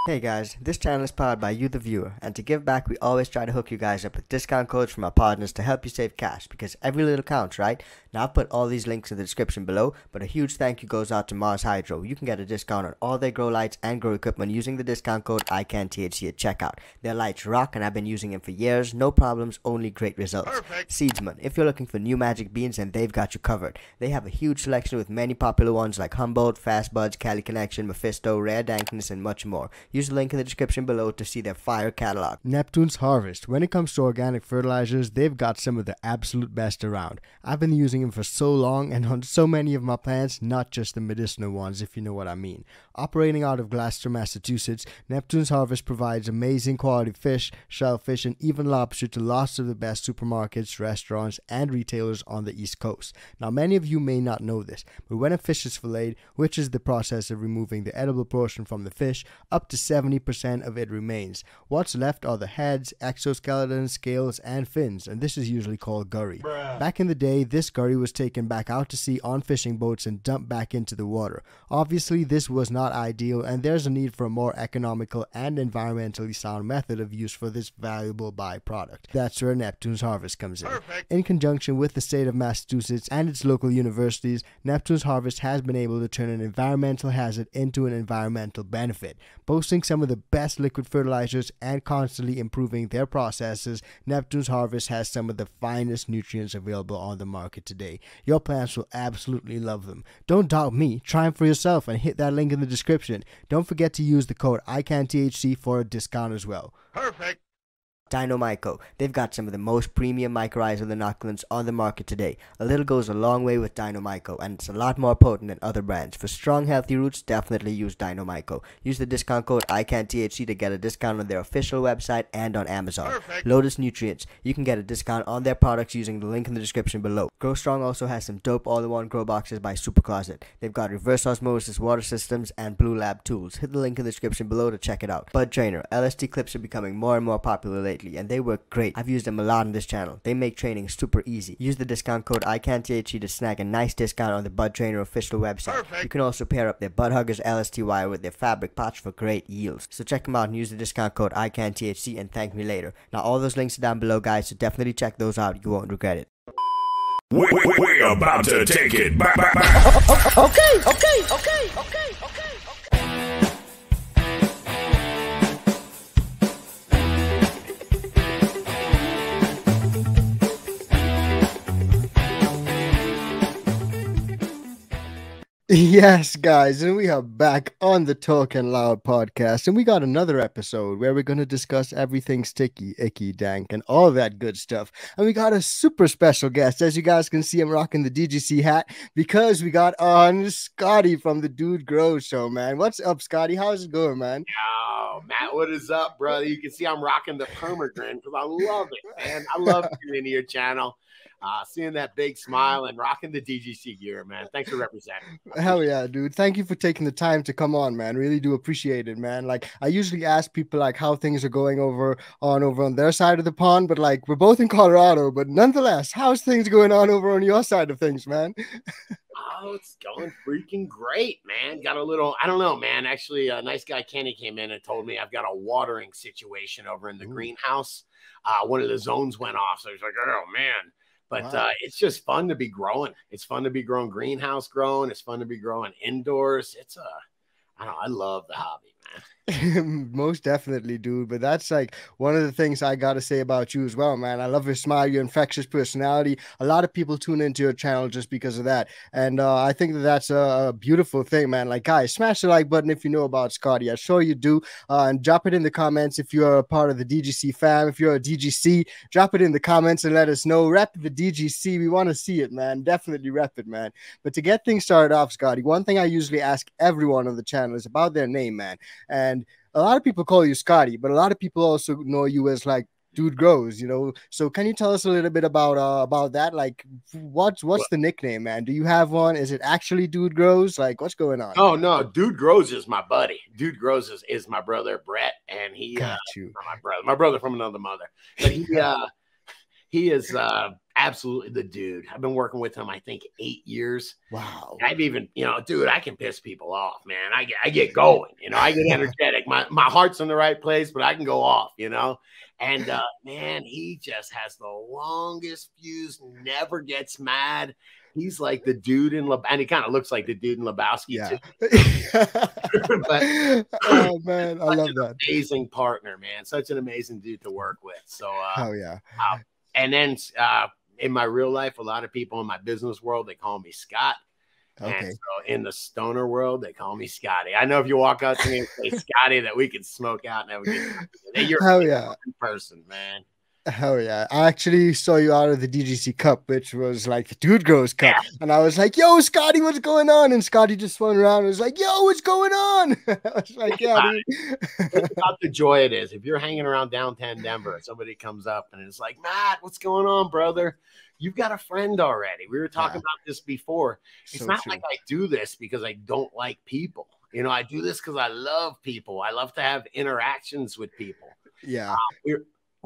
Hey guys, this channel is powered by you the viewer, and to give back we always try to hook you guys up with discount codes from our partners to help you save cash, because every little counts, right? Now I've put all these links in the description below, but a huge thank you goes out to Mars Hydro. You can get a discount on all their grow lights and grow equipment using the discount code ICANTHC at checkout. Their lights rock and I've been using them for years, no problems, only great results. Perfect. Seedsman, if you're looking for new magic beans, then they've got you covered. They have a huge selection with many popular ones like Humboldt, Fast Buds, Cali Connection, Mephisto, Rare Dankness, and much more. Use the link in the description below to see their fire catalog. Neptune's Harvest. When it comes to organic fertilizers, they've got some of the absolute best around. I've been using them for so long and on so many of my plants, not just the medicinal ones, if you know what I mean. Operating out of Gloucester, Massachusetts, Neptune's Harvest provides amazing quality fish, shellfish, and even lobster to lots of the best supermarkets, restaurants, and retailers on the East Coast. Now, many of you may not know this, but when a fish is filleted, which is the process of removing the edible portion from the fish, up to 70% of it remains. What's left are the heads, exoskeletons, scales, and fins, and this is usually called gurry. Back in the day, this gurry was taken back out to sea on fishing boats and dumped back into the water. Obviously, this was not ideal, and there's a need for a more economical and environmentally sound method of use for this valuable byproduct. That's where Neptune's Harvest comes in. Perfect. In conjunction with the state of Massachusetts and its local universities, Neptune's Harvest has been able to turn an environmental hazard into an environmental benefit. Boasting some of the best liquid fertilizers and constantly improving their processes, Neptune's Harvest has some of the finest nutrients available on the market today. Your plants will absolutely love them. Don't doubt me, try them for yourself and hit that link in the description. Don't forget to use the code ICANTHC for a discount as well. Perfect. Dino-Myco. They've got some of the most premium mycorrhizal inoculants on the market today. A little goes a long way with Dino-Myco, and it's a lot more potent than other brands. For strong, healthy roots, definitely use Dino-Myco. Use the discount code ICANTHC to get a discount on their official website and on Amazon. Perfect. Lotus Nutrients. You can get a discount on their products using the link in the description below. Grow Strong also has some dope all-in-one grow boxes by Super Closet. They've got reverse osmosis water systems and Blue Lab tools. Hit the link in the description below to check it out. Bud Trainer. LST clips are becoming more and more popular lately, and they work great. I've used them a lot on this channel. They make training super easy. Use the discount code ICANTHC to snag a nice discount on the Bud Trainer official website. Perfect. You can also pair up their Bud Huggers LST wire with their fabric patch for great yields. So check them out and use the discount code ICANTHC and thank me later. Now all those links are down below, guys, so definitely check those out. You won't regret it. We're about to take it back. Okay. Yes, guys, and we are back on the Talkin Loud podcast, and we got another episode where we're going to discuss everything sticky, icky, dank, and all that good stuff. And we got a super special guest. As you guys can see, I'm rocking the DGC hat because we got on Scotty from the Dude Grows Show, man. What's up, Scotty? How's it going, man? Yo, Matt, what is up, brother? You can see I'm rocking the permagrin because I love it, man. I love tuning into your channel. Seeing that big smile and rocking the DGC gear, man. Thanks for representing. Hell yeah, dude. Thank you for taking the time to come on, man. Really do appreciate it, man. Like, I usually ask people like how things are going over on their side of the pond, but like we're both in Colorado, but nonetheless, how's things going on over on your side of things, man? Oh, it's going freaking great, man. Got a little, I don't know, man. Actually, a nice guy, Kenny, came in and told me I've got a watering situation over in the greenhouse. One of the zones went off. So he's like, oh, man. But Wow. It's just fun to be growing. It's fun to be growing greenhouse growing. It's fun to be growing indoors. I don't know, I love the hobby, man. Most definitely, dude. But that's like one of the things I gotta say about you as well, man. I love your smile, your infectious personality. A lot of people tune into your channel just because of that, and I think that that's a beautiful thing, man. Like, guys, smash the like button if you know about Scotty. I'm sure you do, and drop it in the comments if you're a part of the DGC fam. If you're a DGC, drop it in the comments and let us know. Rep the DGC. We want to see it, man. Definitely rep it, man. But to get things started off, Scotty, one thing I usually ask everyone on the channel is about their name, man. And a lot of people call you Scotty, but a lot of people also know you as like Dude Grows, you know. So can you tell us a little bit about that? Like, what's the nickname, man? Do you have one? Is it actually Dude Grows? Like, what's going on? Oh no, Dude Grows is my buddy. Dude Grows is my brother Brett, and he Got you. not my brother from another mother. But he is absolutely the dude. I've been working with him, I think, 8 years. Wow. I've even, dude, I can piss people off, man. I get going, I get energetic. My heart's in the right place, but I can go off, And man, he just has the longest fuse, never gets mad. He's like the dude in and he kind of looks like the dude in Lebowski too. But, oh man, I love that. Amazing partner, man. Such an amazing dude to work with. So hell yeah. And then in my real life, a lot of people in my business world, they call me Scott. Okay. And so in the stoner world, they call me Scotty. I know if you walk out to me and say Scotty, that we could smoke out and have a good time. You're hell yeah person, man. Hell yeah. I actually saw you out of the DGC Cup, which was like the Dude Grows Cup. Yeah. And I was like, yo, Scotty, what's going on? And Scotty just spun around and was like, yo, what's going on? I was like, yeah, dude. Think about the joy it is. If you're hanging around downtown Denver, somebody comes up and it's like, Matt, what's going on, brother? You've got a friend already. We were talking about this before. It's so not true. Like I do this because I don't like people. I do this because I love people. I love to have interactions with people. Yeah.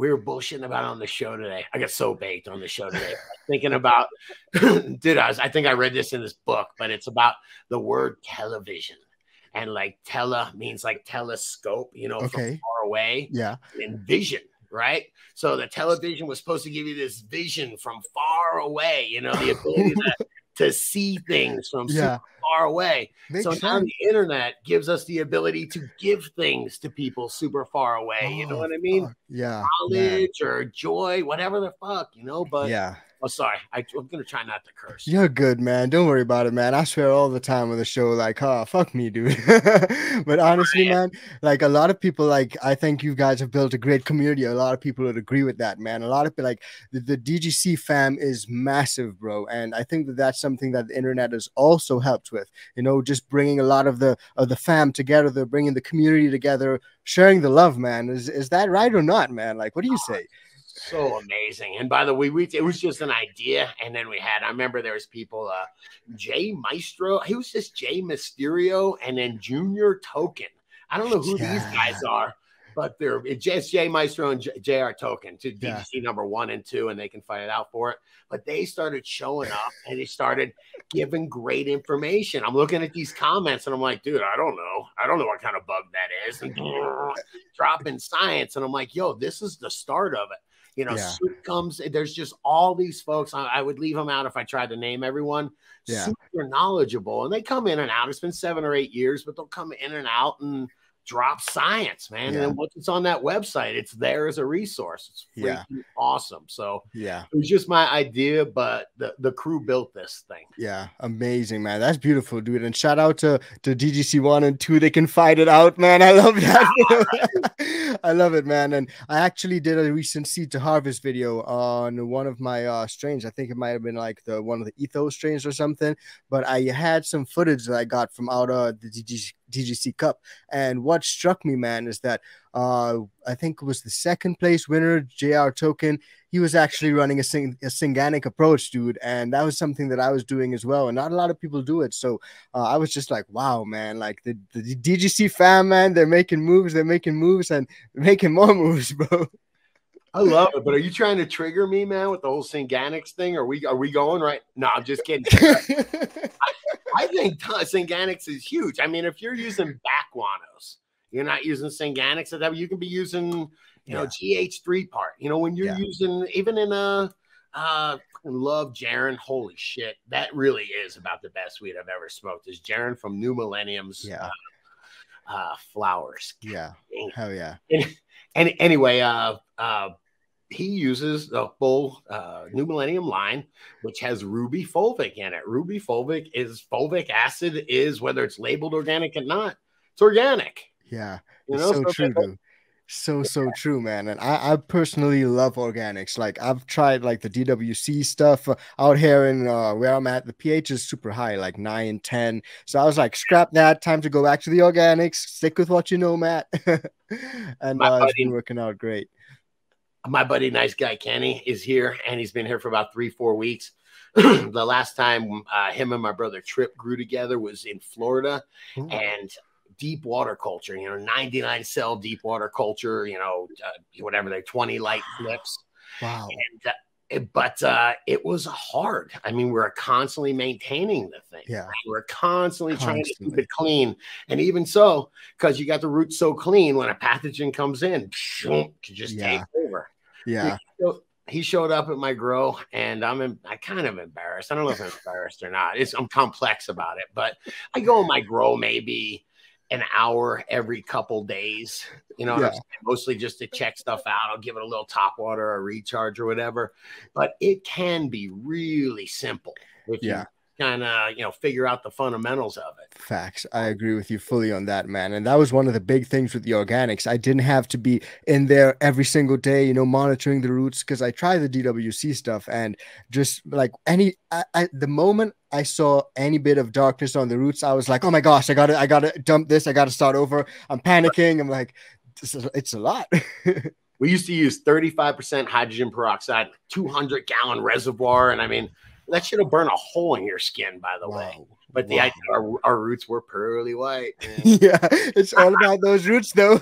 We were bullshitting about it on the show today. I got so baked on the show today. Thinking about, dude, I think I read this in this book, but it's about the word television. And like tele means like telescope, from far away. Yeah. And vision, right? So the television was supposed to give you this vision from far away, the ability to see things from super far away. Makes sense. Now the internet gives us the ability to give things to people super far away. You know what I mean? Yeah. Knowledge or joy, whatever the fuck, but yeah. Oh, sorry. I'm going to try not to curse. You're good, man. Don't worry about it, man. I swear all the time on the show, like, oh, fuck me, dude. But honestly, man, like a lot of people, like, I think you guys have built a great community. A lot of people would agree with that, man. A lot of people, like, the DGC fam is massive, bro. And I think that that's something that the internet has also helped with, just bringing a lot of the fam together, they're bringing the community together, sharing the love, man. Is that right or not, man? Like, what do you say? So amazing. And by the way, it was just an idea. And then I remember there was people, Jay Maestro, he was just Jay Mysterio, and then Junior Token. I don't know who these guys are, but it's just Jay Maestro and JR Token to DGC number 1 and 2, and they can fight it out for it. But they started showing up and they started giving great information. I'm looking at these comments and I'm like, dude, I don't know. I don't know what kind of bug that is. And dropping science. And I'm like, yo, this is the start of it. Soup comes, there's just all these folks. I would leave them out if I tried to name everyone. Super knowledgeable. And they come in and out. It's been 7 or 8 years, but they'll come in and out and drop science, man. And then once it's on that website, it's there as a resource. It's freaking awesome. So it was just my idea, but the crew built this thing. Yeah, amazing, man. That's beautiful, dude. And shout out to DGC 1 and 2. They can fight it out, man. I love that. I love it, man. And I actually did a recent Seed to Harvest video on one of my strains. I think it might have been like one of the Ethos strains or something. But I had some footage that I got from out of the DGC Cup, and what struck me, man, is that I think it was the second place winner, JR Token. He was actually running a Synganic approach, dude, and that was something that I was doing as well, and not a lot of people do it. So I was just like, wow, man, like the DGC fam, man, they're making moves, and they're making more moves, bro. I love it, but are you trying to trigger me, man, with the whole Synganics thing? Are we going right? No, I'm just kidding. I think Synganics is huge. I mean, if you're using Backwanos, you're not using Synganics. You can be using, GH3 part. When you're using, even in love Jaren. Holy shit, that really is about the best weed I've ever smoked. Is Jaren from New Millennium's flowers. Yeah, hell yeah. And anyway, he uses the full New Millennium line, which has ruby fulvic in it. Ruby fulvic fulvic acid is, whether it's labeled organic or not, it's organic. Yeah, so true, dude. So true, man. And I personally love organics. Like, I've tried like the DWC stuff out here in where I'm at. The pH is super high, like 9, 10. So I was like, scrap that. Time to go back to the organics. Stick with what you know, Matt. And it's been working out great. My buddy, nice guy Kenny, is here, and he's been here for about 3-4 weeks. The last time him and my brother Trip grew together was in Florida. Ooh. And deep water culture, 99 cell deep water culture, whatever, they're 20 light flips. Wow. And But it was hard. I mean, we're constantly maintaining the thing. Yeah. We're constantly trying to keep it clean. And even so, because you got the roots so clean, when a pathogen comes in, you just take over. Yeah. He showed up at my grow, and I kind of embarrassed. I don't know if I'm embarrassed or not. I'm complex about it, but I go in my grow maybe an hour every couple days, you know, what I'm saying? Mostly just to check stuff out. I'll give it a little top water or recharge or whatever, but it can be really simple if you kind of, you know, figure out the fundamentals of it. Facts. I agree with you fully on that, man. And that was one of the big things with the organics. I didn't have to be in there every single day, you know, monitoring the roots, because I tried the DWC stuff, and just like the moment I saw any bit of darkness on the roots, I was like, oh my gosh, I gotta dump this. I gotta start over. I'm panicking. I'm like, it's a lot. We used to use 35% hydrogen peroxide, 200-gallon reservoir. And I mean, that should have burned a hole in your skin, by the way. But the idea, our roots were pearly white. Yeah, it's all about those roots, though.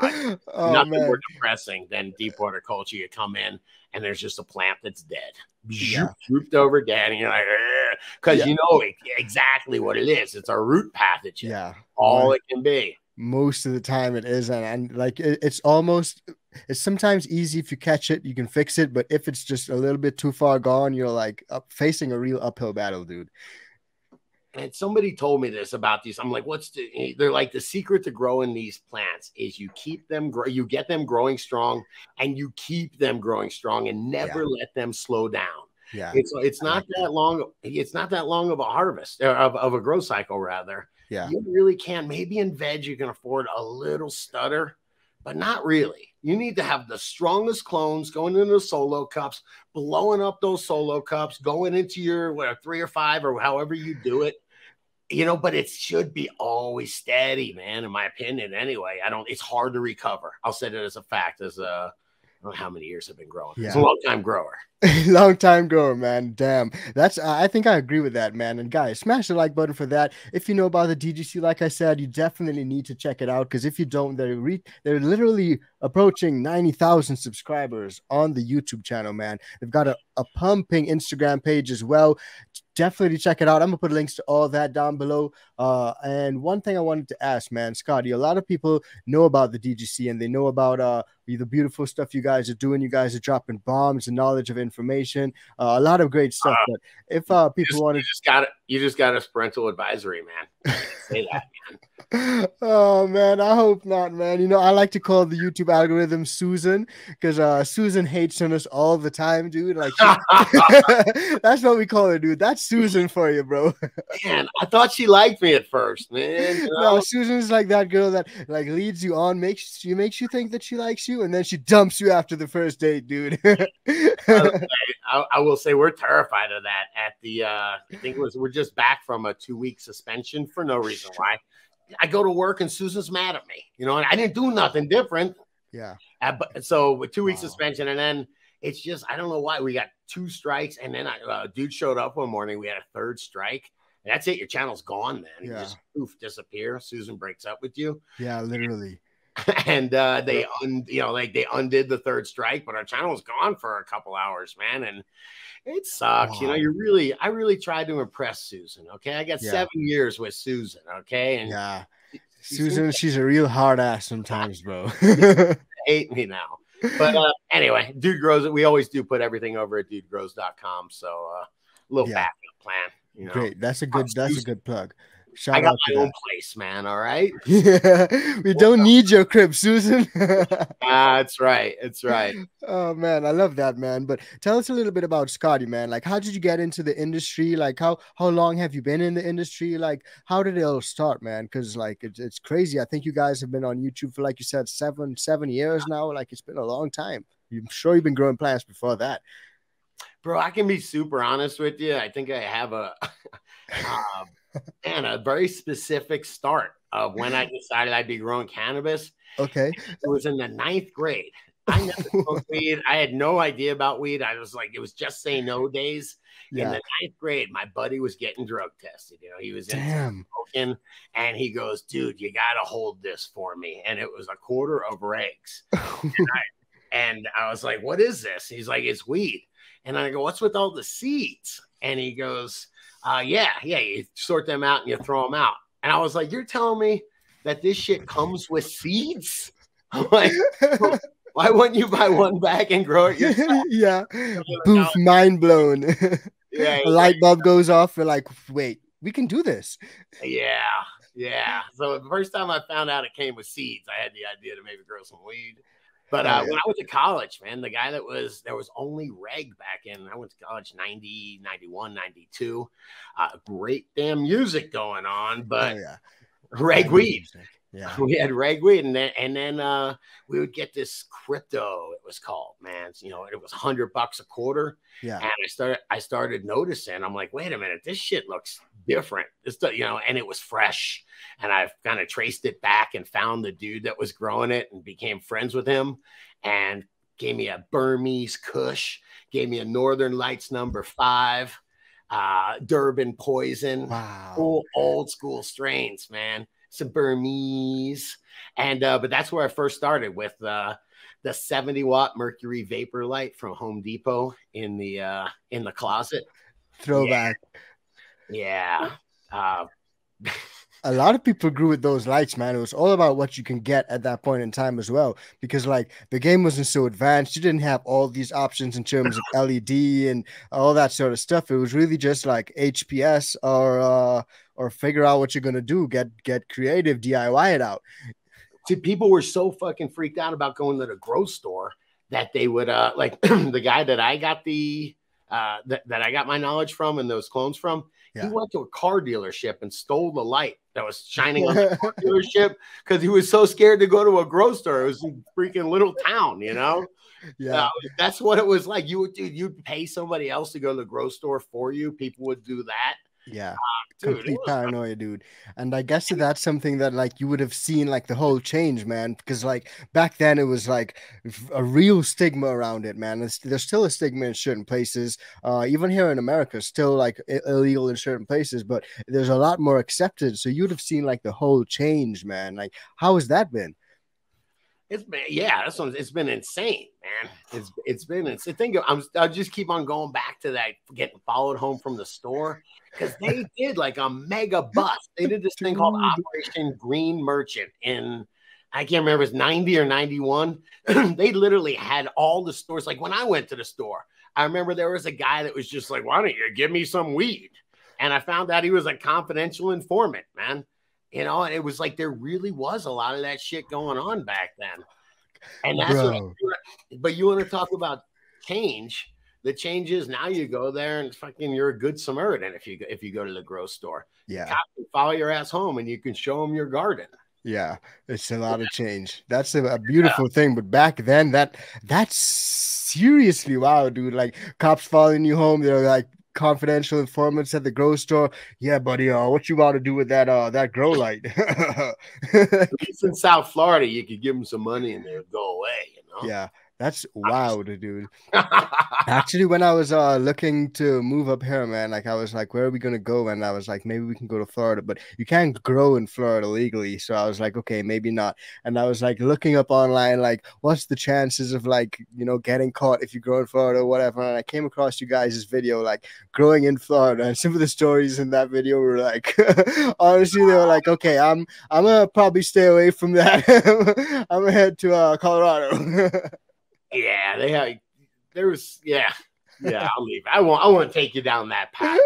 Nothing more depressing than deep water culture. You come in and there's just a plant that's dead, drooped over dead, and you're like, because you know exactly what it is. It's a root pathogen. Yeah, all it can be. Most of the time it is, and like it's sometimes easy. If you catch it, you can fix it, but if it's just a little bit too far gone, you're like facing a real uphill battle, dude. And somebody told me this about these. I'm like, they're like, the secret to growing these plants is you keep them you get them growing strong, and you keep them growing strong, and never let them slow down. Yeah, it's not that long. It's not that long of a harvest of a grow cycle, rather. Yeah, you really can. Maybe in veg you can afford a little stutter, but not really. You need to have the strongest clones going into the solo cups, blowing up those solo cups, going into your 3 or 5 or however you do it. You know, but it should be always steady, man. In my opinion, anyway. It's hard to recover. I'll say that as a fact. I don't know how many years I've been growing. Yeah. It's a long time grower. Long time grower, man. Damn. I think I agree with that, man. And guys, smash the like button for that. If you know about the DGC, like I said, you definitely need to check it out, because if you don't, they're literally approaching 90,000 subscribers on the YouTube channel, man. They've got a pumping Instagram page as well. Definitely check it out. I'm gonna put links to all that down below. And one thing I wanted to ask, man, Scotty, a lot of people know about the DGC, and they know about the beautiful stuff you guys are doing. You guys are dropping bombs and knowledge of information, a lot of great stuff. But if people want to, you just got us parental advisory, man. Say that, man. Oh man, I hope not, man. You know, I like to call the YouTube algorithm Susan, because Susan hates on us all the time, dude. Like, that's what we call her, dude. That's Susan for you, bro. Man, I thought she liked me at first, man. You know? No, Susan's like that girl that like leads you on, makes you think that she likes you, and then she dumps you after the first date, dude. I will say we're terrified of that. At the I think we're just back from a 2-week suspension for no reason why. I go to work and Susan's mad at me, you know, and I didn't do nothing different. Yeah. So with 2 weeks suspension, and then it's just, I don't know why we got 2 strikes, and then a dude showed up one morning. We had a 3rd strike. And that's it. Your channel's gone, man. You just poof, disappear. Susan breaks up with you. Yeah, literally. And they undid the 3rd strike, but our channel was gone for a couple hours, man. And it sucks. You know, I really tried to impress Susan. Okay. I got 7 years with Susan. Okay. And Susan, she's a real hard ass sometimes, bro. Hate me now. But anyway, Dude Grows. We always do put everything over at dudegrows.com. So a little backup plan. You know? Great. That's a good plug. I got my own place, man. All right. Yeah, we don't need your crib, Susan. That's right. It's right. Oh man, I love that, man. But tell us a little bit about Scotty, man. Like, how did you get into the industry? Like, how long have you been in the industry? Like, how did it all start, man? Because like it's crazy. I think you guys have been on YouTube for, like you said, seven years now. Like, it's been a long time. I'm sure you've been growing plants before that. Bro, I can be super honest with you. I think I have a very specific start of when I decided I'd be growing cannabis. Okay. It was in the 9th grade. I never smoked weed. I had no idea about weed. I was like, it was just say no days. In the 9th grade, my buddy was getting drug tested. You know, he was smoking, and he goes, dude, you got to hold this for me. And it was a quarter of regs. And I was like, what is this? He's like, it's weed. And I go, what's with all the seeds? And he goes, yeah, you sort them out and you throw them out. And I was like, you're telling me that this shit comes with seeds? I'm like, why wouldn't you buy one bag and grow it yourself? Yeah. Boof, mind blown. Yeah, A light bulb goes off. We're like, wait, we can do this. Yeah. So the first time I found out it came with seeds, I had the idea to maybe grow some weed. But when I went to college, man, the guy there was only reg back in. I went to college 90, 91, 92. Great damn music going on, but reg weed. Yeah, we had reg weed, and then we would get this crypto. It was called, man. You know, it was $100 a quarter. Yeah, and I started noticing. I'm like, wait a minute, this shit looks different. This, and it was fresh. And I've kind of traced it back and found the dude that was growing it and became friends with him, and gave me a Burmese Kush, gave me a Northern Lights number 5, Durban Poison. Wow, old school strains, man. Some Burmese, and but that's where I first started with the 70-watt mercury vapor light from Home Depot in the closet. Throwback. Yeah. A lot of people grew with those lights, man. It was all about what you can get at that point in time as well, because like the game wasn't so advanced. You didn't have all these options in terms of LED and all that sort of stuff. It was really just like HPS or figure out what you're gonna do. Get creative, DIY it out. See, people were so fucking freaked out about going to the grocery store that they would like the guy that I got that I got my knowledge from and those clones from. He went to a car dealership and stole the light that was shining on the car dealership because he was so scared to go to a grocery store. It was a freaking little town, you know? Yeah. That's what it was like. You'd pay somebody else to go to the grocery store for you. People would do that. Yeah. Dude, Complete paranoia, dude. And I guess that's something that like you would have seen like the whole change, man, because like back then it was like a real stigma around it, man. There's still a stigma in certain places, even here in America, still like illegal in certain places, but there's a lot more accepted. So you'd have seen like the whole change, man. Like how has that been? It's been, it's been insane, man. It's been insane. I'll just keep on going back to that, getting followed home from the store, because they did like a mega bust. They did this thing called Operation Green Merchant in, I can't remember, it was 90 or 91. They literally had all the stores. Like when I went to the store, I remember there was a guy that was just like, why don't you give me some weed? And I found out he was a confidential informant, man. You know, and it was like there really was a lot of that shit going on back then. And that's but you want to talk about change. The change is now you go there and fucking you're a good Samaritan if you go to the grocery store. Yeah. The cop can follow your ass home and you can show them your garden. Yeah, it's a lot of change. That's a beautiful thing. But back then, that's seriously wow, dude. Like cops following you home, they're like confidential informants at the grocery store. Yeah, buddy, what you want to do with that grow light? At least in South Florida, you could give them some money and they would go away, you know? Yeah, that's wild, dude. Actually, when I was looking to move up here, man, like I was like, where are we gonna go? And I was like, maybe we can go to Florida, but you can't grow in Florida legally. So I was like, okay, maybe not. And I was like looking up online, like, what's the chances of like, you know, getting caught if you grow in Florida or whatever. And I came across you guys' video, like growing in Florida, and some of the stories in that video were like, honestly, they were like, okay, I'm gonna probably stay away from that. I'm gonna head to Colorado. Yeah, I'll leave. I won't take you down that path.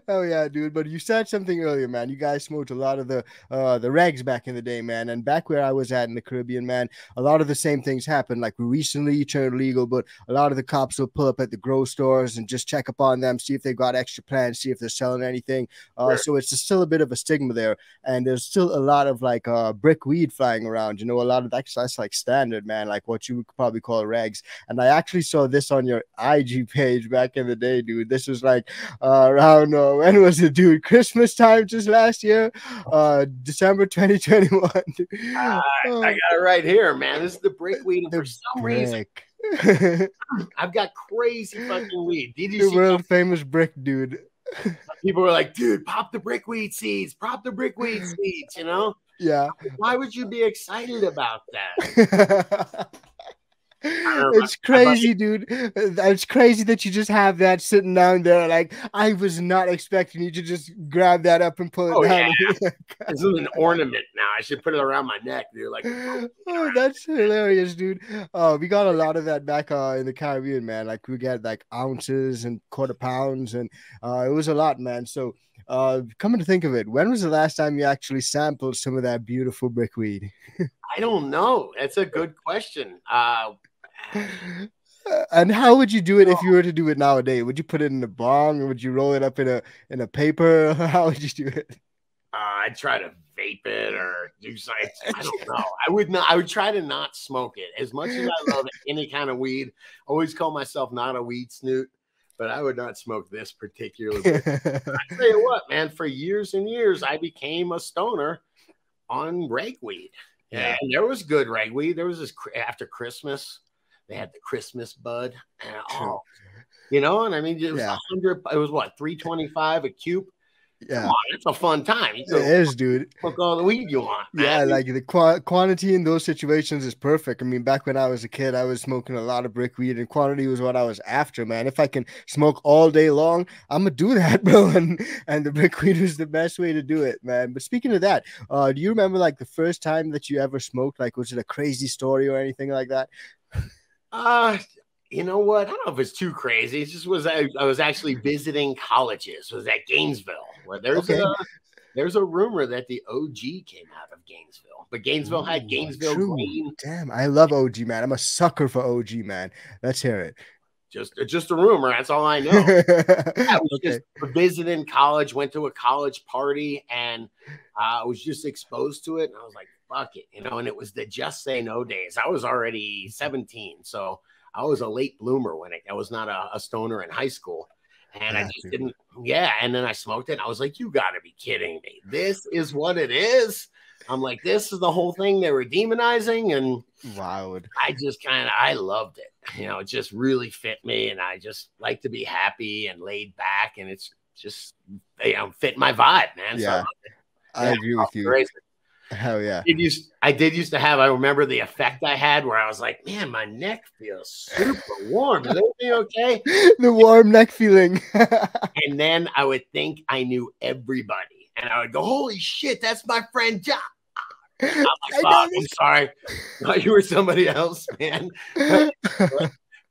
Oh yeah, dude. But you said something earlier, man. You guys smoked a lot of the regs back in the day, man. And back where I was at in the Caribbean, man, a lot of the same things happened. Like we recently turned legal, but a lot of the cops will pull up at the grow stores and just check up on them, see if they got extra plants, see if they're selling anything. Right. So it's still a bit of a stigma there, and there's still a lot of like brick weed flying around. You know, a lot of that's like standard, man, like what you would probably call regs. And I actually saw this on your IG page back in the day, dude. This was like around when was it, dude? Christmas time, just last year, December 2021. I got it right here, man. This is the brick weed, and for some reason I've got crazy fucking weed. DGC, the world famous brick, dude. People were like, dude, pop the brickweed seeds, you know? Yeah. Why would you be excited about that? It's crazy, dude. It's crazy that you just have that sitting down there. Like, I was not expecting you to just grab that up and pull it Oh down. yeah, this is an ornament now. I should put it around my neck, dude. Like, Oh, that's hilarious, dude. We got a lot of that back in the Caribbean, man. Like, we get like ounces and quarter pounds, and it was a lot, man. So, coming to think of it, when was the last time you actually sampled some of that beautiful brickweed? I don't know. That's a good question. And how would you do it if you were to do it nowadays? Would you put it in a bong, or would you roll it up in a paper? How would you do it? I'd try to vape it or do something. I don't know. I would not. I would try to not smoke it. As much as I love any kind of weed, I always call myself not a weed snoot, but I would not smoke this particular weed. I tell you what, man. For years and years, I became a stoner on ragweed. Yeah, and there was good ragweed. There was this after Christmas. They had the Christmas bud. And, you know, and I mean, it was 100. It was what, $3.25 a cube. Yeah, come on, it's a fun time. You it is, dude. Smoke all the weed you want. Yeah, Man. like the quantity in those situations is perfect. I mean, back when I was a kid, I was smoking a lot of brickweed, and quantity was what I was after, man. If I can smoke all day long, I'm gonna do that, bro. And the brickweed was the best way to do it, man. But speaking of that, do you remember like the first time that you ever smoked? Like, was it a crazy story or anything like that? You know what? I don't know if it's too crazy. It just was I was actually visiting colleges. It was at Gainesville, where there's a rumor that the OG came out of Gainesville, but Gainesville had Gainesville Green. Damn, I love OG, man. I'm a sucker for OG, man. Let's hear it. Just a rumor. That's all I know. I was just visiting college, went to a college party, and I was just exposed to it. And I was like, fuck it, you know, and it was the Just Say No days. I was already 17. So I was a late bloomer when I was not a stoner in high school. And I just didn't. Yeah. And then I smoked it. And I was like, you got to be kidding me. This is what it is. I'm like, this is the whole thing they were demonizing. And wow, I loved it. You know, it just really fit me. And I just like to be happy and laid back. And it's just, fit my vibe, man. Yeah. So I agree with you. Crazy. Hell yeah. I did used to have, I remember the effect I had where I was like, man, my neck feels super warm. Is everything okay? The warm neck feeling. And then I would think I knew everybody. And I would go, holy shit, that's my friend John. I'm like, I'm sorry. I thought you were somebody else, man.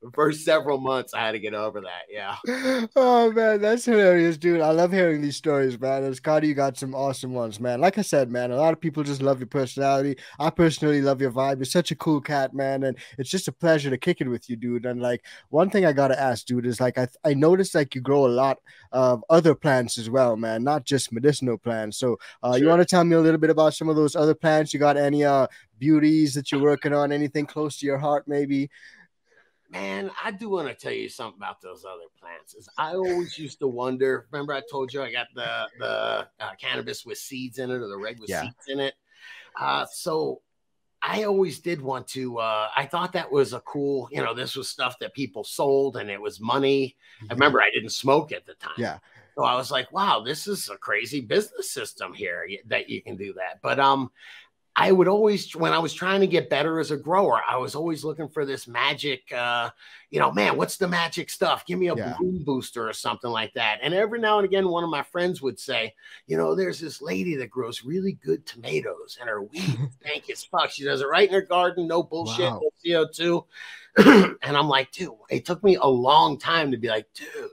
The first several months, I had to get over that. Yeah. Oh, man, that's hilarious, dude. I love hearing these stories, man. And Scotty, you got some awesome ones, man. Like I said, man, a lot of people just love your personality. I personally love your vibe. You're such a cool cat, man. And it's just a pleasure to kick it with you, dude. And like, one thing I got to ask, dude, is like, I noticed like you grow a lot of other plants as well, man, not just medicinal plants. So you want to tell me a little bit about some of those other plants? You got any beauties that you're working on? Anything close to your heart, maybe? Man, I do want to tell you something about those other plants. I always used to wonder. Remember, I told you I got the cannabis with seeds in it, or the reg with seeds in it. So I always did want to. I thought that was a cool. You know, this was stuff that people sold, and it was money. I remember I didn't smoke at the time. Yeah. So I was like, wow, this is a crazy business system here that you can do that. But I would always, when I was trying to get better as a grower, I was always looking for this magic, man, what's the magic stuff? Give me a bloom booster or something like that. And every now and again, one of my friends would say, you know, there's this lady that grows really good tomatoes and her weed stank as fuck. She does it right in her garden. No bullshit, no CO2. And I'm like, dude, it took me a long time to be like, dude,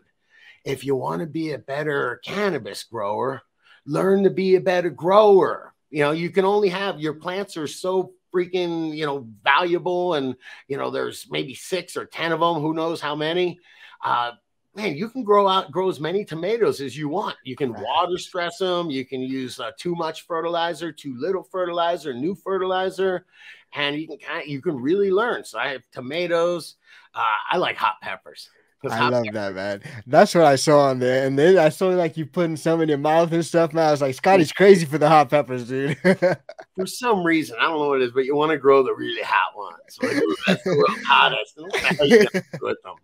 if you want to be a better cannabis grower, learn to be a better grower. You know, you can only have, your plants are so freaking, valuable. And, there's maybe 6 or 10 of them. Who knows how many? Man, you can grow as many tomatoes as you want. You can water stress them. You can use too much fertilizer, too little fertilizer, new fertilizer. And you can really learn. So I have tomatoes. I like hot peppers. I love that, man. That's what I saw on there. And then I saw like you putting some in your mouth and stuff, man. I was like, Scotty's crazy for the hot peppers, dude. For some reason, I don't know what it is, but you want to grow the really hot ones. So like, that's the hottest. What the hell you gonna do with them?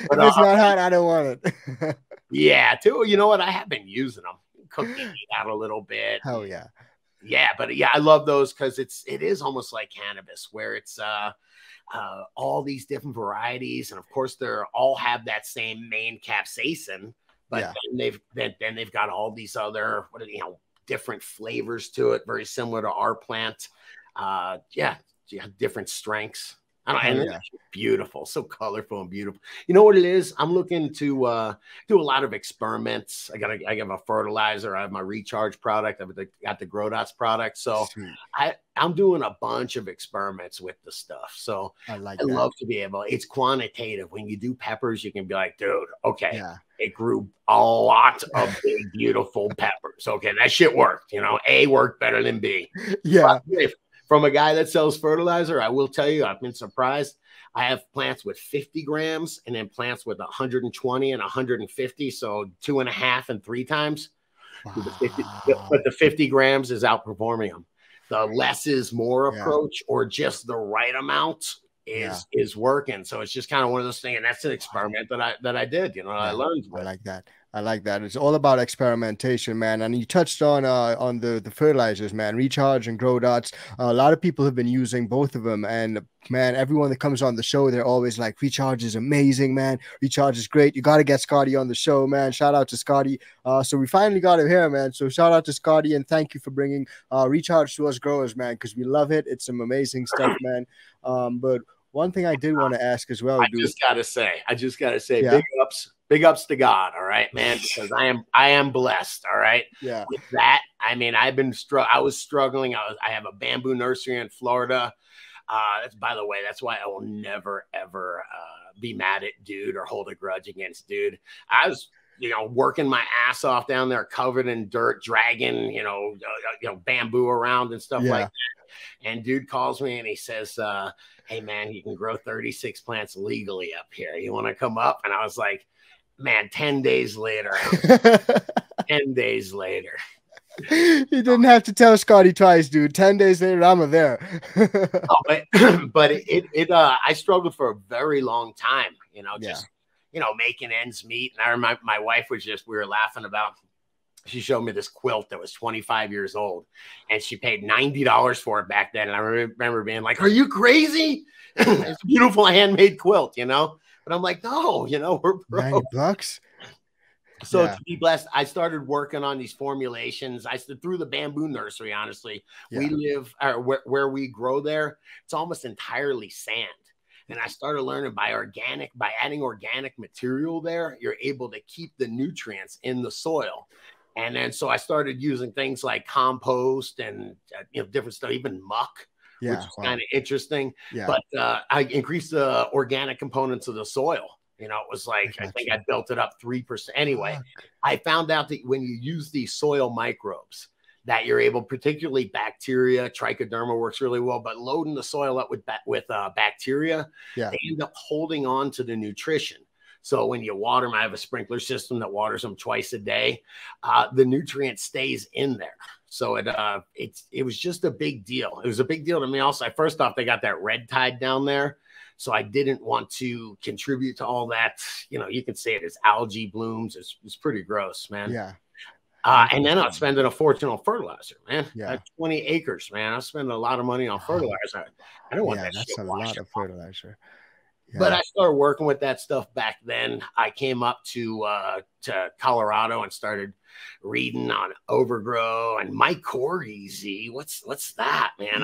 But, if it's not hot, I don't want it. Yeah, too. You know what? I have been using them. Cook the meat out a little bit. Hell yeah. Yeah, but yeah, I love those because it is almost like cannabis, where it's all these different varieties, and of course they all have that same main capsaicin, but then they've got all these other different flavors to it, very similar to our plant. Different strengths. I don't know, and it's beautiful, so colorful and beautiful. You know what it is? I'm looking to do a lot of experiments. I have a fertilizer. I have my recharge product. I've got the Grow Dots product. So I'm doing a bunch of experiments with the stuff. So I love to be able. It's quantitative. When you do peppers, you can be like, dude, okay, it grew a lot of big, beautiful peppers. Okay, that shit worked. A worked better than B. Yeah. But from a guy that sells fertilizer, I will tell you, I've been surprised. I have plants with 50 grams and then plants with 120 and 150. So 2.5 and 3 times. Wow. But the 50 grams is outperforming them. The less is more approach, or just the right amount is working. So it's just kind of one of those things. And that's an experiment that I did, I learned with. I like that. It's all about experimentation, man. And you touched on the fertilizers, man. Recharge and Grow Dots. A lot of people have been using both of them, and man, everyone that comes on the show, they're always like, Recharge is amazing, man. Recharge is great. You got to get Scotty on the show, man. Shout out to Scotty. So we finally got him here, man. So shout out to Scotty, and thank you for bringing Recharge to us growers, man, because we love it. It's some amazing stuff, man. But one thing I did want to ask as well, I just gotta say, big ups to God, all right, man, because I am blessed, all right. Yeah. With that, I mean, I was struggling. I have a bamboo nursery in Florida. By the way, that's why I will never ever be mad at dude or hold a grudge against dude. I was working my ass off down there, covered in dirt, dragging bamboo around and stuff like that. And dude calls me and he says, hey man, you can grow 36 plants legally up here. You want to come up? And I was like, man, 10 days later. 10 days later. You didn't have to tell Scotty twice, dude. 10 days later, I'm there. But I struggled for a very long time, making ends meet. And I remember my wife we were laughing about, she showed me this quilt that was 25 years old, and she paid $90 for it back then. And I remember being like, are you crazy? It's a beautiful handmade quilt, But I'm like, no, we're broke. $90. So to be blessed, I started working on these formulations. I stood through the bamboo nursery. Honestly, we live where we grow there. It's almost entirely sand. And I started learning by adding organic material there, you're able to keep the nutrients in the soil. And then so I started using things like compost and different stuff, even muck. Which is kind of interesting. But I increased the organic components of the soil. It was like, I think I built it up 3%. Anyway, I found out that when you use these soil microbes, that you're able, particularly bacteria, trichoderma works really well, but loading the soil up with bacteria, they end up holding on to the nutrition. So when you water them, I have a sprinkler system that waters them twice a day. The nutrient stays in there. So it was just a big deal. It was a big deal to me also. First off, they got that red tide down there. So I didn't want to contribute to all that. You can say it as algae blooms. It's pretty gross, man. Yeah. And then I'm spending a fortune on fertilizer, man. I have 20 acres, man. I'm spending a lot of money on fertilizer. I don't want that shit. That's a lot of fertilizer. Yeah. But I started working with that stuff back then. I came up to Colorado and started reading on overgrow and mycorrhizae. What's that, man?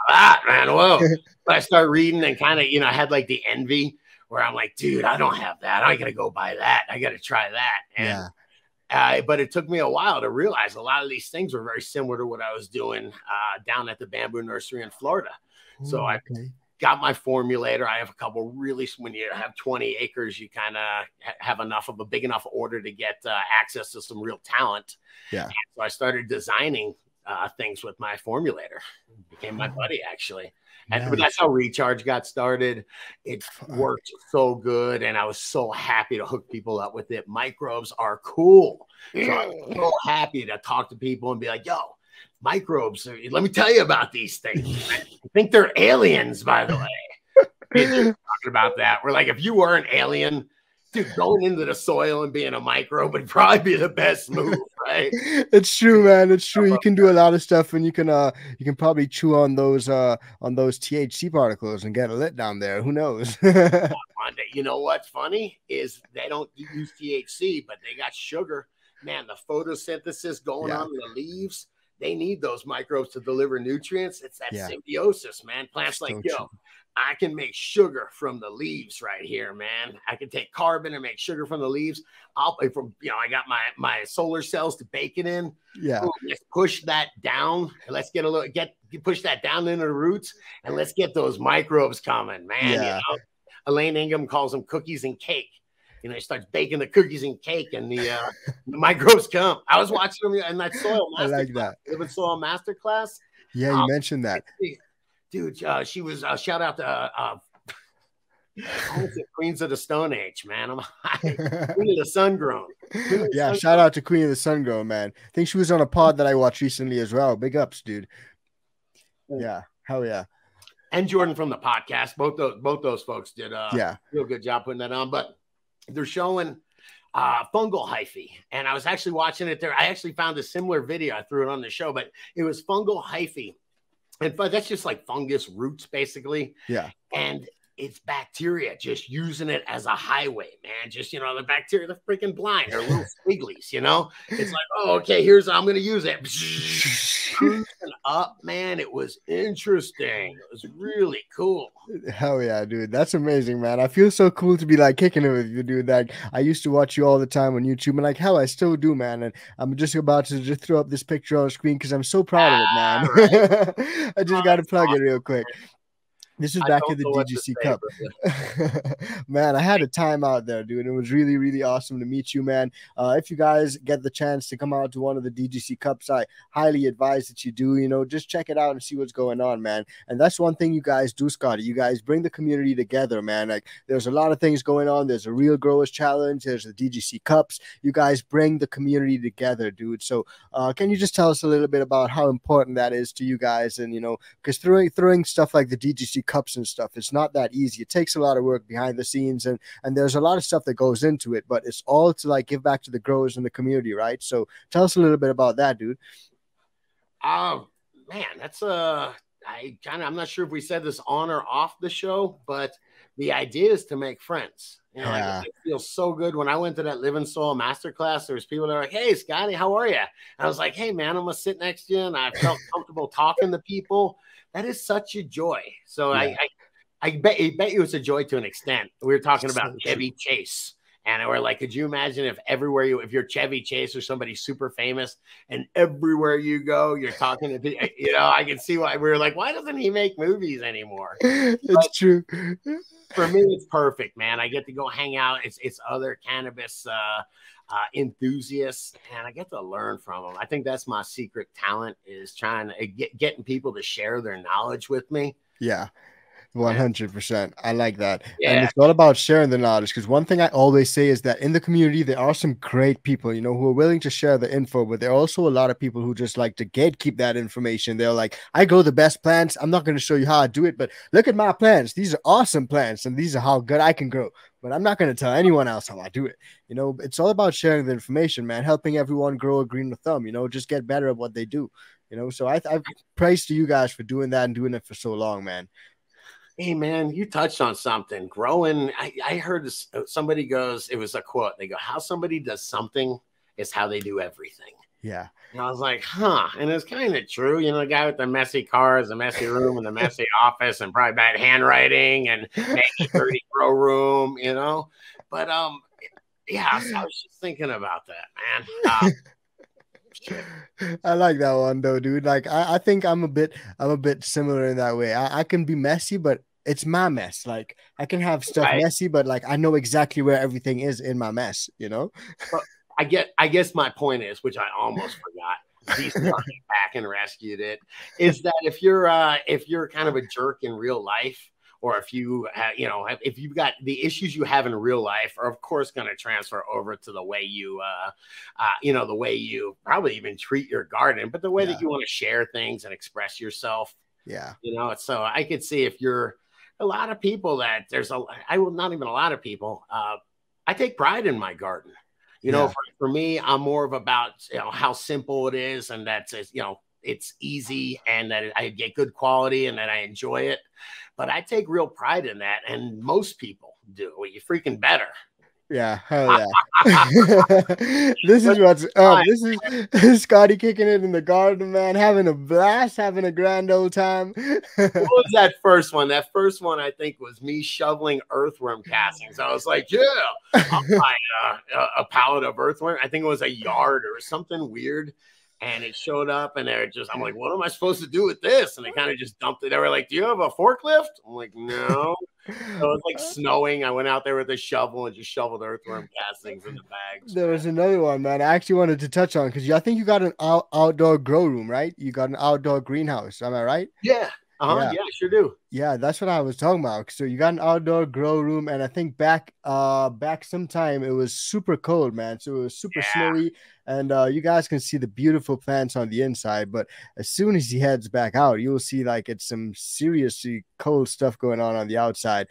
That, man. Whoa. But I started reading and kind of, I had like the envy where I'm like, dude, I don't have that. I got to go buy that. I got to try that. And but it took me a while to realize a lot of these things were very similar to what I was doing down at the bamboo nursery in Florida. So I got my formulator. I have a couple really, when you have 20 acres, you kind of have enough of a big enough order to get access to some real talent. Yeah. And so I started designing things with my formulator. It became my buddy, actually. And that's how Recharge got started. It worked so good, and I was so happy to hook people up with it. Microbes are cool. So I'm so happy to talk to people and be like, yo, microbes, let me tell you about these things. I think they're aliens, by the way. Talking about that. We're like, if you were an alien, Dude, going into the soil and being a microbe would probably be the best move, right? It's true, man. It's true. You can do a lot of stuff, and you can probably chew on those THC particles and get a lit down there. Who knows? You know what's funny is they don't use THC, but they got sugar. Man, the photosynthesis going on in the leaves, they need those microbes to deliver nutrients. It's that symbiosis, man. Plants so like, yo, I can make sugar from the leaves right here, man. I can take carbon and make sugar from the leaves. I got my solar cells to bake it in. Yeah. Ooh, let's push that down. Let's push that down into the roots, and let's get those microbes coming, man. Yeah. You know? Elaine Ingham calls them cookies and cake. You know, he starts baking the cookies and cake, and the microbes come. I was watching them in that soil master. I like that. Living soil masterclass. Yeah, you mentioned that. Dude, she was shout out to Queens of the Stone Age, man. Queen of the Sun Grown. Yeah, shout out to Queen of the Sun Grown, man. I think she was on a pod that I watched recently as well. Big ups, dude. Yeah, hell yeah. And Jordan from the podcast. Both those folks did a real good job putting that on. But they're showing fungal hyphae, and I was actually watching it there. I actually found a similar video. I threw it on the show, but it was fungal hyphae. And that's just like fungus roots, basically. Yeah. And it's bacteria just using it as a highway, man. Just, the bacteria, they're freaking blind. They're little squigglies, It's like, oh, okay, I'm going to use it. Cruising up, man. It was interesting. It was really cool. Hell yeah, dude. That's amazing, man. I feel so cool to be like kicking it with you, dude. Like, I used to watch you all the time on YouTube, and like, hell, I still do, man. And I'm just about to just throw up this picture on the screen because I'm so proud of it, man. Right. I just got to plug it real quick. This is back in the DGC Cup. Man, I had a time out there, dude. It was really, really awesome to meet you, man. If you guys get the chance to come out to one of the DGC Cups, I highly advise that you do, just check it out and see what's going on, man. And that's one thing you guys do, Scotty. You guys bring the community together, man. Like, there's a lot of things going on. There's a Real Growers Challenge. There's the DGC Cups. You guys bring the community together, dude. So can you just tell us a little bit about how important that is to you guys? And, because throwing stuff like the DGC Cups and stuff, it's not that easy. It takes a lot of work behind the scenes, and there's a lot of stuff that goes into it, but it's all to like give back to the growers in the community, right? So tell us a little bit about that, dude. Man, that's I'm not sure if we said this on or off the show, but the idea is to make friends. It feels so good. When I went to that Living Soil Masterclass, there was people that were like, "Hey, Scotty, how are you?" And I was like, "Hey, man, I'm gonna sit next to you," and I felt comfortable talking to people. That is such a joy. So I bet you it's a joy to an extent. We were talking about Chevy Chase, and we're like, could you imagine if if you're Chevy Chase or somebody super famous, and everywhere you go, you're talking to people, I can see why we were like, why doesn't he make movies anymore? It's true. For me, it's perfect, man. I get to go hang out. It's other cannabis enthusiasts, and I get to learn from them. I think that's my secret talent, is trying to getting people to share their knowledge with me. Yeah. 100%. I like that. Yeah. And it's all about sharing the knowledge, because one thing I always say is that in the community, there are some great people, who are willing to share the info, but there are also a lot of people who just like to gatekeep that information. They're like, I grow the best plants. I'm not going to show you how I do it, but look at my plants. These are awesome plants, and these are how good I can grow. But I'm not going to tell anyone else how I do it. It's all about sharing the information, man, helping everyone grow a greener thumb, just get better at what they do. So I praise to you guys for doing that and doing it for so long, man. Hey, man, you touched on something. Growing, I heard this, somebody goes, it was a quote. They go, how somebody does something is how they do everything. Yeah. And I was like, huh. And it's kind of true. The guy with the messy cars, the messy room, and the messy office, and probably bad handwriting, and maybe dirty grow room, But, yeah, so I was just thinking about that, man. I like that one though, dude. Like I think I'm a bit similar in that way. I can be messy, but it's my mess. Like I can have stuff messy, but like I know exactly where everything is in my mess, But I guess my point is, which I almost forgot, these back and rescued it, is that if you're kind of a jerk in real life, or if if you've got the issues you have in real life are of course going to transfer over to the way you, the way you probably even treat your garden, but the way that you want to share things and express yourself. Yeah. So I could see if you're a lot of people that not even a lot of people. I take pride in my garden. You know, for me, I'm more of about, how simple it is, and that's, it's easy, and that I get good quality, and that I enjoy it. But I take real pride in that, and most people do. Well, you freaking better. Yeah, hell yeah. This is what's up. This is Scotty kicking it in the garden, man, having a blast, having a grand old time. What was that first one? That first one, I think, was me shoveling earthworm castings. I was like, yeah, I'll buy a pallet of earthworm. I think it was a yard or something weird. And it showed up, and I'm like, what am I supposed to do with this? And they kind of just dumped it. They were like, do you have a forklift? I'm like, no. So it was like snowing. I went out there with a shovel and just shoveled earthworm castings in the bags. There was another one, man. I actually wanted to touch on, because I think you got an outdoor grow room, right? You got an outdoor greenhouse. Am I right? Yeah. Yeah, I sure do. Yeah, that's what I was talking about. So you got an outdoor grow room, and I think back sometime it was super cold, man. So it was super snowy, and you guys can see the beautiful plants on the inside. But as soon as he heads back out, you will see like it's some seriously cold stuff going on the outside.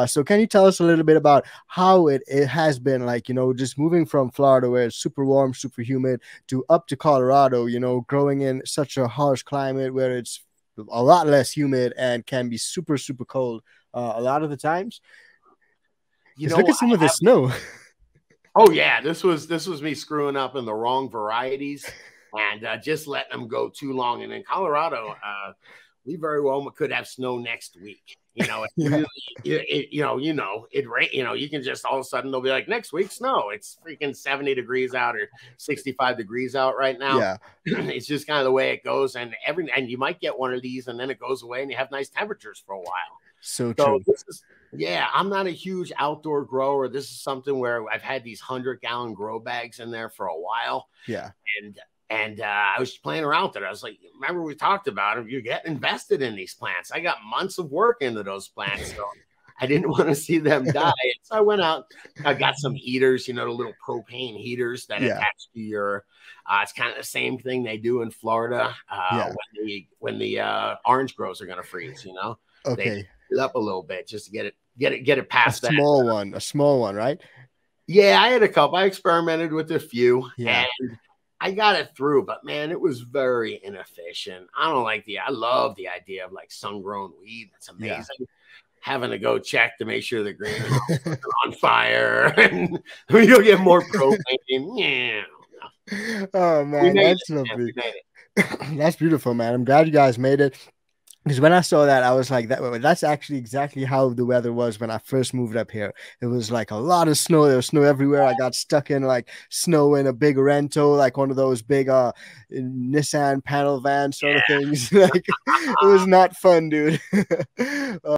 So can you tell us a little bit about how it has been, like, just moving from Florida, where it's super warm, super humid, to up to Colorado, growing in such a harsh climate where it's a lot less humid and can be super, super cold a lot of the times. Look at some of the snow. Oh yeah, this was me screwing up in the wrong varieties and just letting them go too long. And in Colorado, we very well could have snow next week. It rain. You can just all of a sudden they'll be like, next week snow. It's freaking 70 degrees out or 65 degrees out right now. Yeah, it's just kind of the way it goes. And you might get one of these, and then it goes away, and you have nice temperatures for a while. So true. I'm not a huge outdoor grower. This is something where I've had these 100-gallon grow bags in there for a while. Yeah, and I was playing around with it. I was like, remember we talked about it. You get invested in these plants. I got months of work into those plants, so I didn't want to see them die. So I went out. I got some heaters, the little propane heaters that attach to your. It's kind of the same thing they do in Florida when the orange groves are going to freeze. Okay, they heat it up a little bit just to get it past that. A small one, right? Yeah, I had a couple. I experimented with a few, and I got it through, but man, it was very inefficient. I love the idea of like sun-grown weed. That's amazing. Yeah. Having to go check to make sure the green is on fire, and you'll get more propane. Yeah. Oh man, that's lovely. That's beautiful, man. I'm glad you guys made it. Because when I saw that, I was like, that's actually exactly how the weather was when I first moved up here. It was like a lot of snow. There was snow everywhere. I got stuck in like snow in a big Rento, like one of those big Nissan panel van sort of things. Like, it was not fun, dude.